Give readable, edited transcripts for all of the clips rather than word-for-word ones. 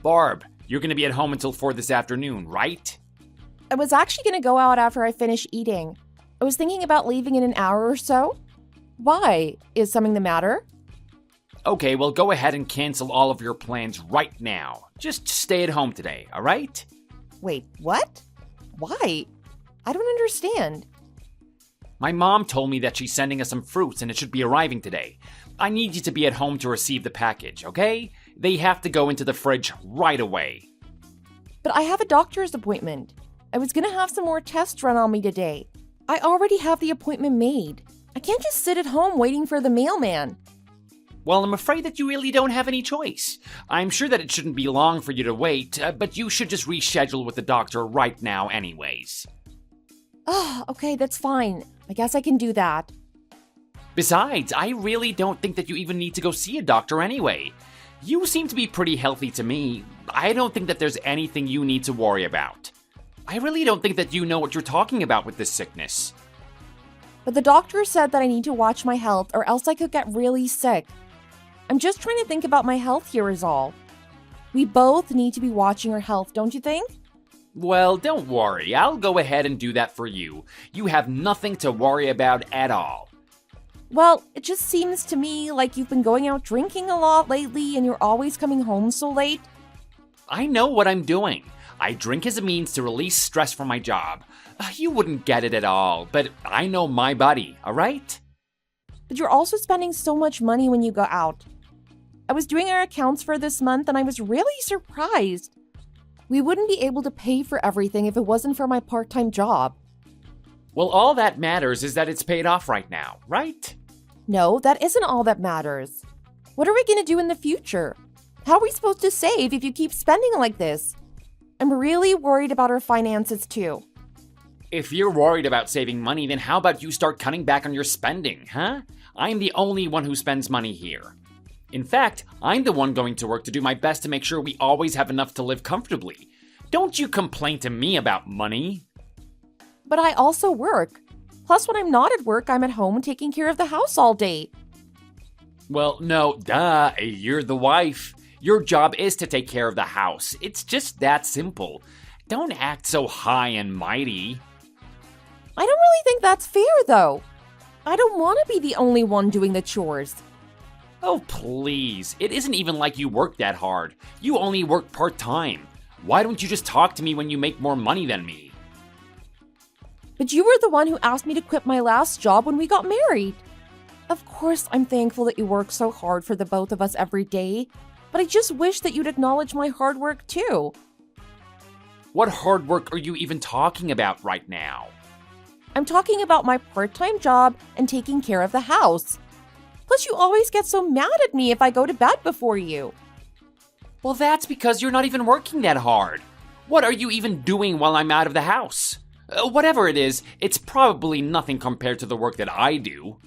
Barb, you're gonna be at home until 4 this afternoon, right? I was actually going to go out after I finish eating. I was thinking about leaving in an hour or so. Why? Is something the matter? Okay, well go ahead and cancel all of your plans right now. Just stay at home today, alright? Wait, what? Why? I don't understand. My mom told me that she's sending us some fruits and it should be arriving today. I need you to be at home to receive the package, okay? They have to go into the fridge right away. But I have a doctor's appointment. I was going to have some more tests run on me today. I already have the appointment made. I can't just sit at home waiting for the mailman. Well, I'm afraid that you really don't have any choice. I'm sure that it shouldn't be long for you to wait, but you should just reschedule with the doctor right now anyways. Oh, okay, that's fine. I guess I can do that. Besides, I really don't think that you even need to go see a doctor anyway. You seem to be pretty healthy to me. I don't think that there's anything you need to worry about. I really don't think that you know what you're talking about with this sickness. But the doctor said that I need to watch my health or else I could get really sick. I'm just trying to think about my health here is all. We both need to be watching our health, don't you think? Well, don't worry. I'll go ahead and do that for you. You have nothing to worry about at all. Well, it just seems to me like you've been going out drinking a lot lately and you're always coming home so late. I know what I'm doing. I drink as a means to release stress from my job. You wouldn't get it at all, but I know my body, alright? But you're also spending so much money when you go out. I was doing our accounts for this month and I was really surprised. We wouldn't be able to pay for everything if it wasn't for my part-time job. Well, all that matters is that it's paid off right now, right? No, that isn't all that matters. What are we going to do in the future? How are we supposed to save if you keep spending like this? I'm really worried about our finances too. If you're worried about saving money, then how about you start cutting back on your spending, huh? I'm the only one who spends money here. In fact, I'm the one going to work to do my best to make sure we always have enough to live comfortably. Don't you complain to me about money. But I also work. Plus, when I'm not at work, I'm at home taking care of the house all day. Well, no, duh, you're the wife. Your job is to take care of the house. It's just that simple. Don't act so high and mighty. I don't really think that's fair, though. I don't want to be the only one doing the chores. Oh, please. It isn't even like you work that hard. You only work part-time. Why don't you just talk to me when you make more money than me? But you were the one who asked me to quit my last job when we got married. Of course, I'm thankful that you work so hard for the both of us every day, but I just wish that you'd acknowledge my hard work too. What hard work are you even talking about right now? I'm talking about my part-time job and taking care of the house. Plus, you always get so mad at me if I go to bed before you. Well, that's because you're not even working that hard. What are you even doing while I'm out of the house? Whatever it is, it's probably nothing compared to the work that I do.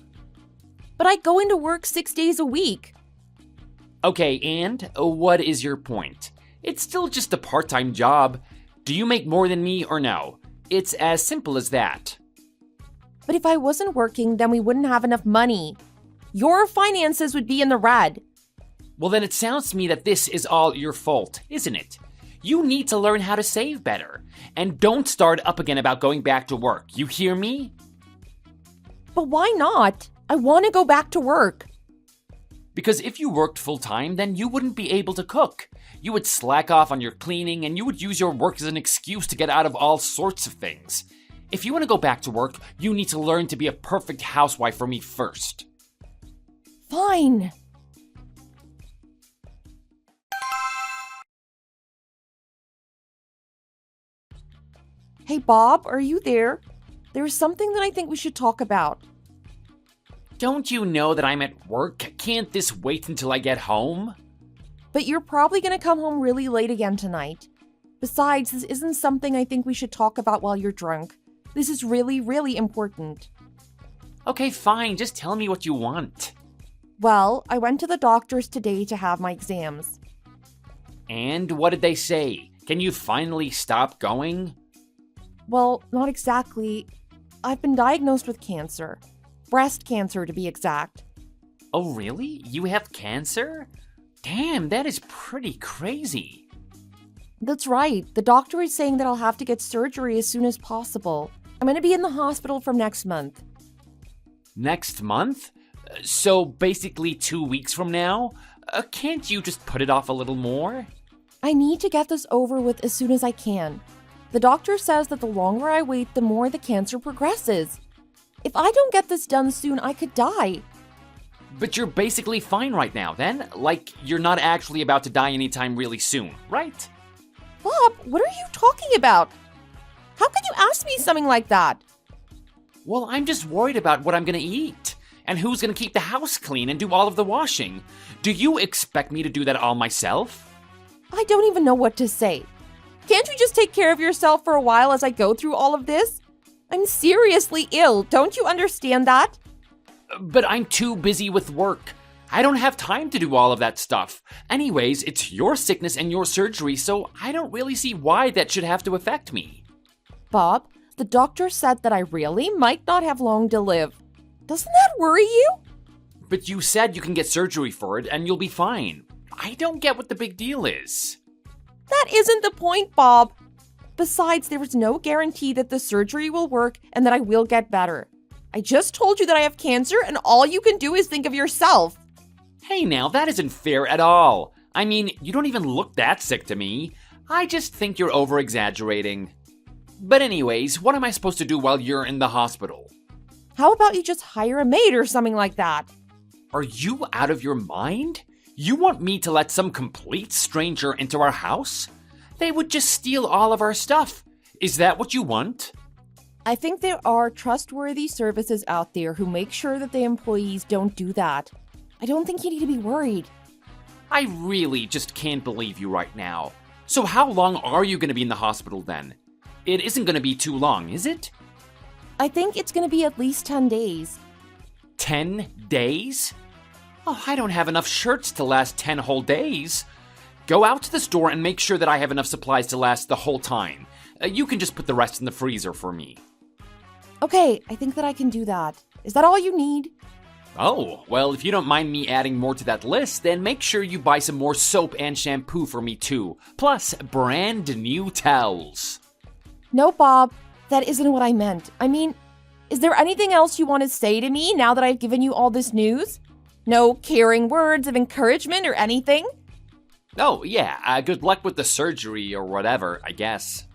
But I go into work 6 days a week. Okay, and what is your point? It's still just a part-time job. Do you make more than me or no? It's as simple as that. But if I wasn't working, then we wouldn't have enough money. Your finances would be in the red. Well, then it sounds to me that this is all your fault, isn't it? You need to learn how to save better. And don't start up again about going back to work. You hear me? But why not? I want to go back to work. Because if you worked full-time, then you wouldn't be able to cook. You would slack off on your cleaning, and you would use your work as an excuse to get out of all sorts of things. If you want to go back to work, you need to learn to be a perfect housewife for me first. Fine. Hey, Bob, are you there? There's something that I think we should talk about. Don't you know that I'm at work? Can't this wait until I get home? But you're probably going to come home really late again tonight. Besides, this isn't something I think we should talk about while you're drunk. This is really, really important. Okay, fine. Just tell me what you want. Well, I went to the doctor's today to have my exams. And what did they say? Can you finally stop going? Well, not exactly. I've been diagnosed with cancer. Breast cancer, to be exact. Oh, really? You have cancer? Damn, that is pretty crazy. That's right. The doctor is saying that I'll have to get surgery as soon as possible. I'm going to be in the hospital from next month. Next month? So basically 2 weeks from now? Can't you just put it off a little more? I need to get this over with as soon as I can. The doctor says that the longer I wait, the more the cancer progresses. If I don't get this done soon, I could die. But you're basically fine right now, then? Like, you're not actually about to die anytime really soon, right? Bob, what are you talking about? How can you ask me something like that? Well, I'm just worried about what I'm gonna eat. And who's gonna keep the house clean and do all of the washing? Do you expect me to do that all myself? I don't even know what to say. Can't you just take care of yourself for a while as I go through all of this? I'm seriously ill. Don't you understand that? But I'm too busy with work. I don't have time to do all of that stuff. Anyways, it's your sickness and your surgery, so I don't really see why that should have to affect me. Bob, the doctor said that I really might not have long to live. Doesn't that worry you? But you said you can get surgery for it and you'll be fine. I don't get what the big deal is. That isn't the point, Bob. Besides, there is no guarantee that the surgery will work and that I will get better. I just told you that I have cancer and all you can do is think of yourself. Hey now, that isn't fair at all. I mean, you don't even look that sick to me. I just think you're over-exaggerating. But anyways, what am I supposed to do while you're in the hospital? How about you just hire a maid or something like that? Are you out of your mind? You want me to let some complete stranger into our house? They would just steal all of our stuff. Is that what you want? I think there are trustworthy services out there who make sure that the employees don't do that. I don't think you need to be worried. I really just can't believe you right now. So how long are you going to be in the hospital then? It isn't going to be too long, is it? I think it's going to be at least 10 days. 10 days? Oh, I don't have enough shirts to last 10 whole days. Go out to the store and make sure that I have enough supplies to last the whole time. You can just put the rest in the freezer for me. Okay, I think that I can do that. Is that all you need? Oh, well, if you don't mind me adding more to that list, then make sure you buy some more soap and shampoo for me too. Plus, brand new towels. No, Bob, that isn't what I meant. I mean, is there anything else you want to say to me now that I've given you all this news? No caring words of encouragement or anything? Oh, yeah, good luck with the surgery or whatever, I guess.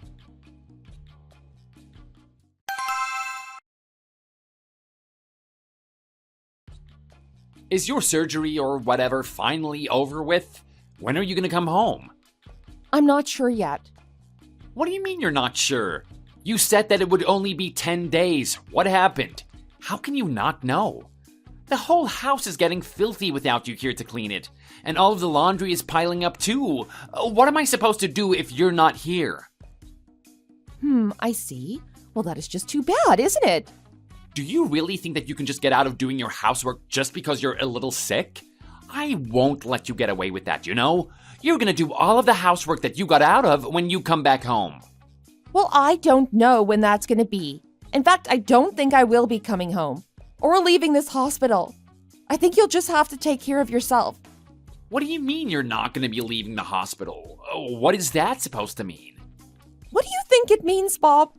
Is your surgery or whatever finally over with? When are you gonna come home? I'm not sure yet. What do you mean you're not sure? You said that it would only be 10 days. What happened? How can you not know? The whole house is getting filthy without you here to clean it, and all of the laundry is piling up too. What am I supposed to do if you're not here? I see. Well, that is just too bad, isn't it? Do you really think that you can just get out of doing your housework just because you're a little sick? I won't let you get away with that, you know? You're gonna do all of the housework that you got out of when you come back home. Well, I don't know when that's gonna be. In fact, I don't think I will be coming home. Or leaving this hospital. I think you'll just have to take care of yourself. What do you mean you're not gonna be leaving the hospital? What is that supposed to mean? What do you think it means, Bob?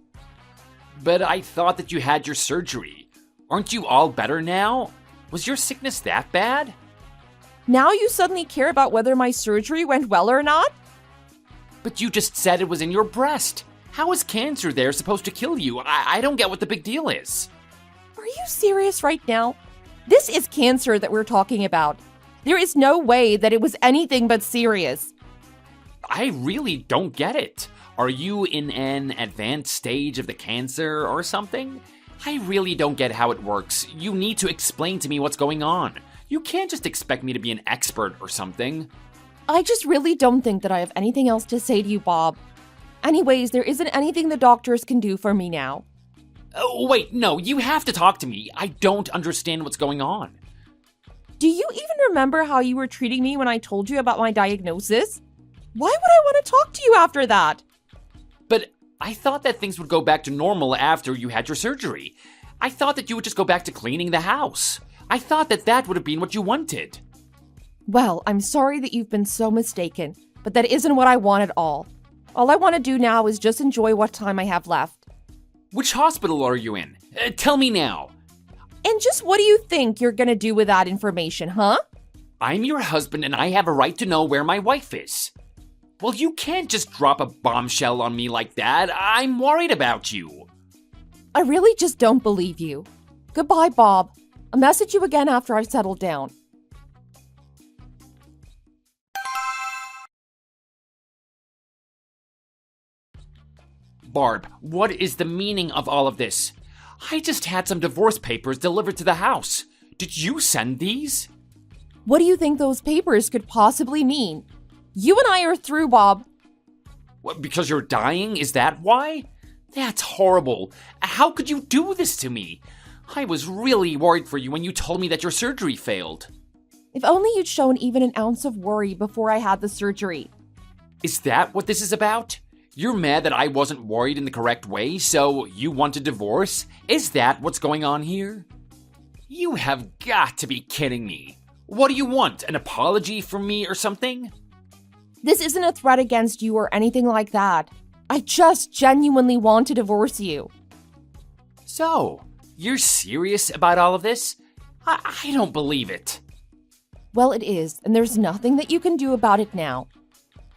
But I thought that you had your surgery. Aren't you all better now? Was your sickness that bad? Now you suddenly care about whether my surgery went well or not? But you just said it was in your breast. How is cancer there supposed to kill you? I don't get what the big deal is. Are you serious right now? This is cancer that we're talking about. There is no way that it was anything but serious. I really don't get it. Are you in an advanced stage of the cancer or something? I really don't get how it works. You need to explain to me what's going on. You can't just expect me to be an expert or something. I just really don't think that I have anything else to say to you, Bob. Anyways, there isn't anything the doctors can do for me now. Oh, wait, no, you have to talk to me. I don't understand what's going on. Do you even remember how you were treating me when I told you about my diagnosis? Why would I want to talk to you after that? But I thought that things would go back to normal after you had your surgery. I thought that you would just go back to cleaning the house. I thought that that would have been what you wanted. Well, I'm sorry that you've been so mistaken, but that isn't what I want at all. All I want to do now is just enjoy what time I have left. Which hospital are you in? Tell me now. And just what do you think you're gonna do with that information, huh? I'm your husband and I have a right to know where my wife is. Well, you can't just drop a bombshell on me like that. I'm worried about you. I really just don't believe you. Goodbye, Bob. I'll message you again after I've settled down. Barb, what is the meaning of all of this? I just had some divorce papers delivered to the house. Did you send these? What do you think those papers could possibly mean? You and I are through, Bob. What, because you're dying? Is that why? That's horrible. How could you do this to me? I was really worried for you when you told me that your surgery failed. If only you'd shown even an ounce of worry before I had the surgery. Is that what this is about? You're mad that I wasn't worried in the correct way, so you want a divorce? Is that what's going on here? You have got to be kidding me. What do you want? An apology from me or something? This isn't a threat against you or anything like that. I just genuinely want to divorce you. So, you're serious about all of this? I don't believe it. Well, it is, and there's nothing that you can do about it now.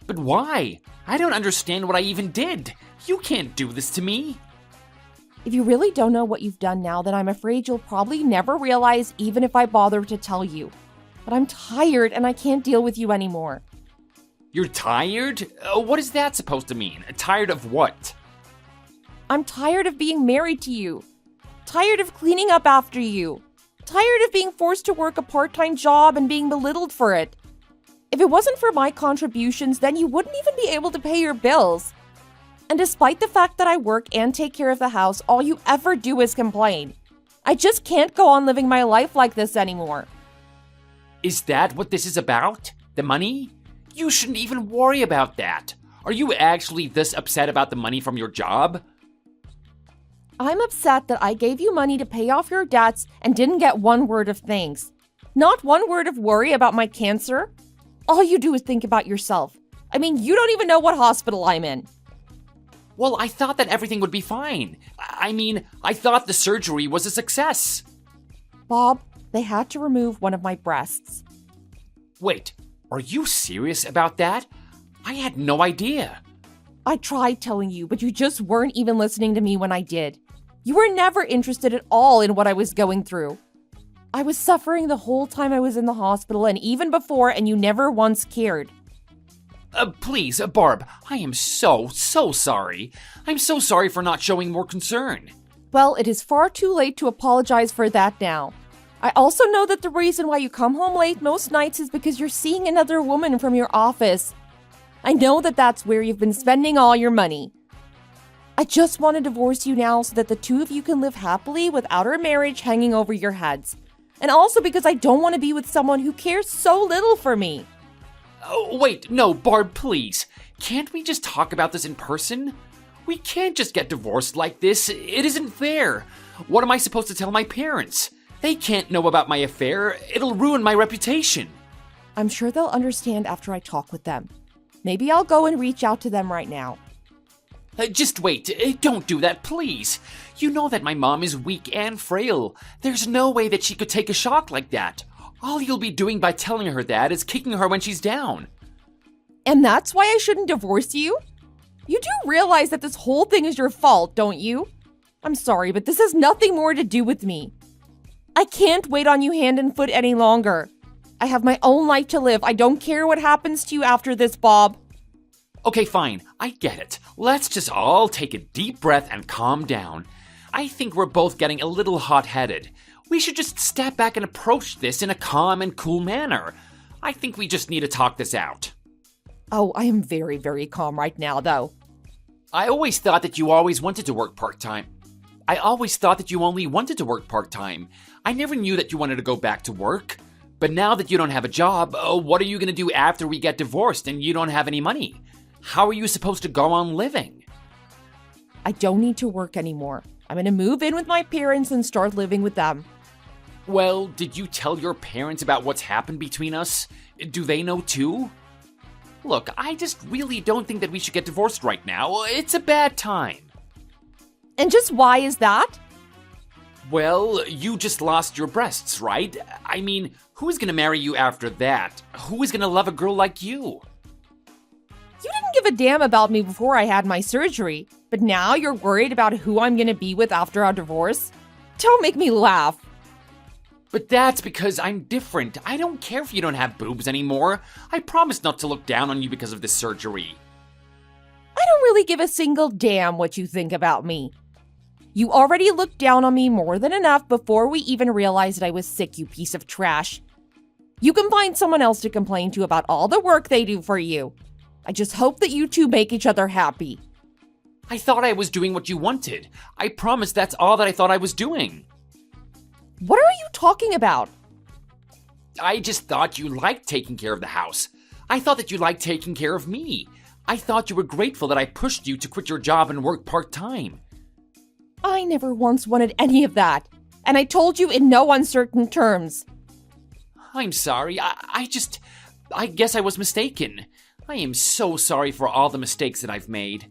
But why? I don't understand what I even did. You can't do this to me. If you really don't know what you've done now, then I'm afraid you'll probably never realize even if I bother to tell you. But I'm tired and I can't deal with you anymore. You're tired? What is that supposed to mean? Tired of what? I'm tired of being married to you. Tired of cleaning up after you. Tired of being forced to work a part-time job and being belittled for it. If it wasn't for my contributions, then you wouldn't even be able to pay your bills. And despite the fact that I work and take care of the house, all you ever do is complain. I just can't go on living my life like this anymore. Is that what this is about? The money? You shouldn't even worry about that. Are you actually this upset about the money from your job? I'm upset that I gave you money to pay off your debts and didn't get one word of thanks. Not one word of worry about my cancer. All you do is think about yourself. I mean, you don't even know what hospital I'm in. Well, I thought that everything would be fine. I thought the surgery was a success. Bob, they had to remove one of my breasts. Wait, are you serious about that? I had no idea. I tried telling you, but you just weren't even listening to me when I did. You were never interested at all in what I was going through. I was suffering the whole time I was in the hospital and even before, and you never once cared. Please, Barb, I am so sorry. I'm so sorry for not showing more concern. Well, it is far too late to apologize for that now. I also know that the reason why you come home late most nights is because you're seeing another woman from your office. I know that that's where you've been spending all your money. I just want to divorce you now so that the two of you can live happily without our marriage hanging over your heads. And also because I don't want to be with someone who cares so little for me. Oh, wait, no, Barb, please. Can't we just talk about this in person? We can't just get divorced like this. It isn't fair. What am I supposed to tell my parents? They can't know about my affair. It'll ruin my reputation. I'm sure they'll understand after I talk with them. Maybe I'll go and reach out to them right now. Just wait. Don't do that, please. You know that my mom is weak and frail. There's no way that she could take a shock like that. All you'll be doing by telling her that is kicking her when she's down. And that's why I shouldn't divorce you? You do realize that this whole thing is your fault, don't you? I'm sorry, but this has nothing more to do with me. I can't wait on you hand and foot any longer. I have my own life to live. I don't care what happens to you after this, Bob. Okay, fine. I get it. Let's just all take a deep breath and calm down. I think we're both getting a little hot-headed. We should just step back and approach this in a calm and cool manner. I think we just need to talk this out. Oh, I am very, very calm right now, though. I always thought that you always wanted to work part-time. I always thought that you only wanted to work part-time. I never knew that you wanted to go back to work. But now that you don't have a job, what are you going to do after we get divorced and you don't have any money? How are you supposed to go on living? I don't need to work anymore. I'm going to move in with my parents and start living with them. Well, did you tell your parents about what's happened between us? Do they know too? Look, I just really don't think that we should get divorced right now. It's a bad time. And just why is that? Well, you just lost your breasts, right? I mean, who's gonna marry you after that? Who is gonna love a girl like you? You didn't give a damn about me before I had my surgery, but now you're worried about who I'm gonna be with after our divorce? Don't make me laugh. But that's because I'm different. I don't care if you don't have boobs anymore. I promise not to look down on you because of this surgery. I don't really give a single damn what you think about me. You already looked down on me more than enough before we even realized I was sick, you piece of trash. You can find someone else to complain to about all the work they do for you. I just hope that you two make each other happy. I thought I was doing what you wanted. I promise that's all that I thought I was doing. What are you talking about? I just thought you liked taking care of the house. I thought that you liked taking care of me. I thought you were grateful that I pushed you to quit your job and work part-time. I never once wanted any of that, and I told you in no uncertain terms. I'm sorry. I guess I was mistaken. I am so sorry for all the mistakes that I've made.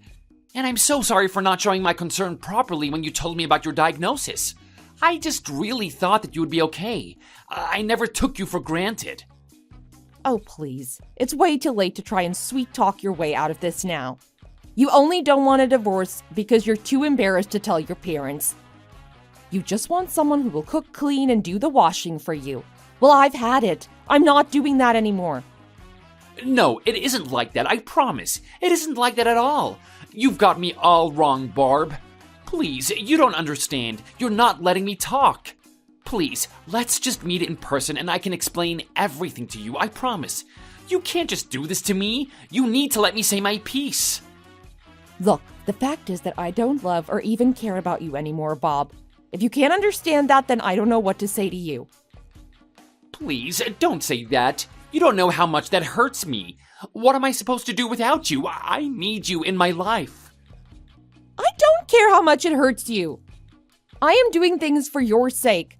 And I'm so sorry for not showing my concern properly when you told me about your diagnosis. I just really thought that you would be okay. I never took you for granted. Oh, please. It's way too late to try and sweet-talk your way out of this now. You only don't want a divorce because you're too embarrassed to tell your parents. You just want someone who will cook, clean, and do the washing for you. Well, I've had it. I'm not doing that anymore. No, it isn't like that, I promise. It isn't like that at all. You've got me all wrong, Barb. Please, you don't understand. You're not letting me talk. Please, let's just meet in person and I can explain everything to you, I promise. You can't just do this to me. You need to let me say my piece. Look, the fact is that I don't love or even care about you anymore, Bob. If you can't understand that, then I don't know what to say to you. Please, don't say that. You don't know how much that hurts me. What am I supposed to do without you? I need you in my life. I don't care how much it hurts you. I am doing things for your sake.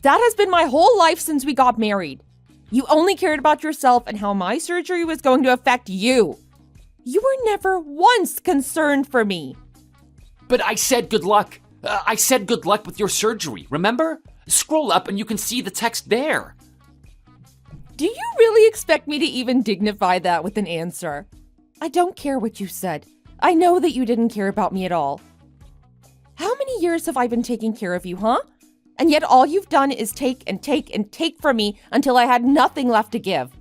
That has been my whole life since we got married. You only cared about yourself and how my surgery was going to affect you. You were never once concerned for me. But I said good luck. I said good luck with your surgery, remember? Scroll up and you can see the text there. Do you really expect me to even dignify that with an answer? I don't care what you said. I know that you didn't care about me at all. How many years have I been taking care of you, huh? And yet all you've done is take and take and take from me until I had nothing left to give.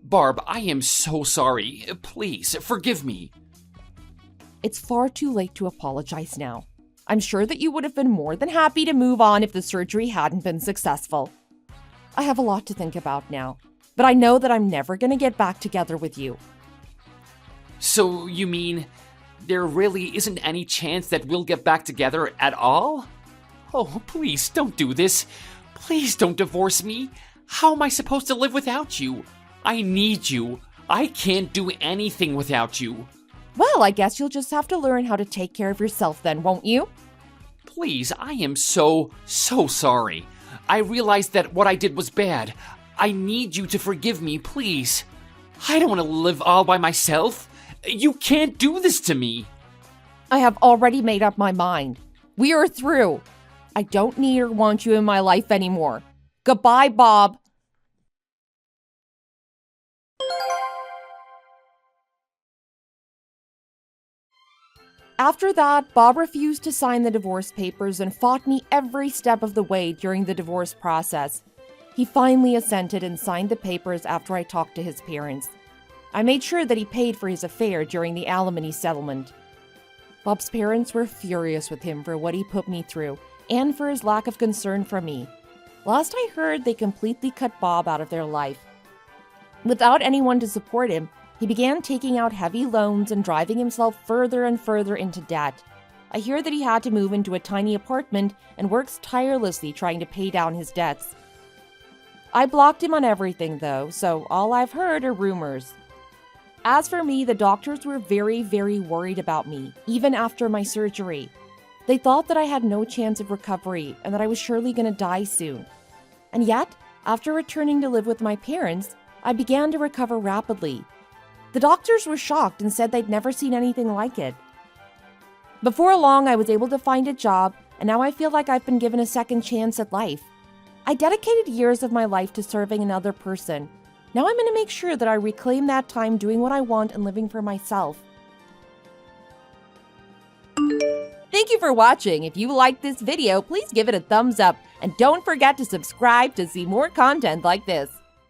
Barb, I am so sorry. Please, forgive me. It's far too late to apologize now. I'm sure that you would have been more than happy to move on if the surgery hadn't been successful. I have a lot to think about now, but I know that I'm never going to get back together with you. So you mean there really isn't any chance that we'll get back together at all? Oh, please don't do this. Please don't divorce me. How am I supposed to live without you? I need you. I can't do anything without you. Well, I guess you'll just have to learn how to take care of yourself then, won't you? Please, I am so sorry. I realized that what I did was bad. I need you to forgive me, please. I don't want to live all by myself. You can't do this to me. I have already made up my mind. We are through. I don't need or want you in my life anymore. Goodbye, Bob. After that, Bob refused to sign the divorce papers and fought me every step of the way during the divorce process. He finally assented and signed the papers after I talked to his parents. I made sure that he paid for his affair during the alimony settlement. Bob's parents were furious with him for what he put me through and for his lack of concern for me. Last I heard, they completely cut Bob out of their life. Without anyone to support him, he began taking out heavy loans and driving himself further and further into debt. I hear that he had to move into a tiny apartment and works tirelessly trying to pay down his debts. I blocked him on everything though, so all I've heard are rumors. As for me, the doctors were very, very worried about me, even after my surgery. They thought that I had no chance of recovery and that I was surely going to die soon. And yet, after returning to live with my parents, I began to recover rapidly, The doctors were shocked and said they'd never seen anything like it. Before long, I was able to find a job, and now I feel like I've been given a second chance at life. I dedicated years of my life to serving another person. Now I'm going to make sure that I reclaim that time doing what I want and living for myself. Thank you for watching. If you liked this video, please give it a thumbs up and don't forget to subscribe to see more content like this.